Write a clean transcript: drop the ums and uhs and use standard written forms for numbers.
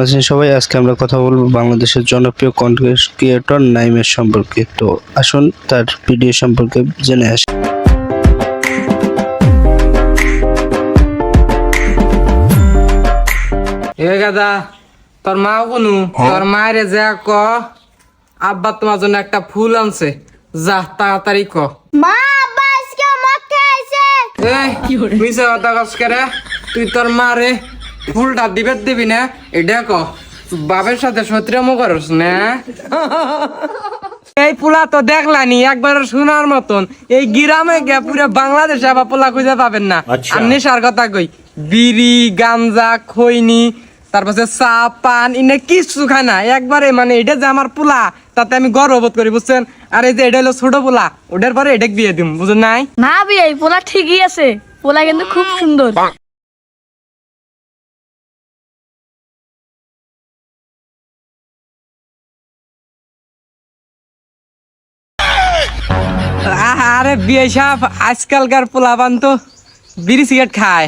আছেন সবাই? আজকে আমরা কথা বলবো বাংলাদেশের জনপ্রিয় কন্টেন্ট ক্রিয়েটর নাঈমের সম্পর্কে। তো আসুন তার ভিডিও সম্পর্কে জেনে আসি। এ গাদা, তোর মা কোনু তোর মায়ের যা ক আব্বা তোমার জন্য একটা ফুল আনছে, যা তাড়াতাড়ি ক। মা আব্বা আজকে মক্কে আইছে। এই মিছা কথা কস করে, তুই তোর মারে ফুলটা দিবি না, এটা ক। বাবার সাথে শত্রুমো করস না? এই পোলা তো দেখলানি একবার শোনার মতন, এই গ্রামে গিয়ে পুরো বাংলাদেশে আবার পোলা খুঁজে পাবেন না। আর নেশার কথা কই, বিড়ি গাঞ্জা খৈনি তারপরে চা পান ইনে কিছু খায় না একবারে। মানে এটা যে আমার পোলা তাতে আমি গর্ববোধ করি, বুঝছেন? আর এই যে এটা হলো ছোট পোলা, ওটার পরে এটা বিয়ে দিম, বুঝেন নাই? না বিয়ে পোলা ঠিকই আছে, পোলা কিন্তু খুব সুন্দর। আরে বিয়ে সাহেব, আজকালকার পোলাপান তো বিড়ি সিগারেট খায়,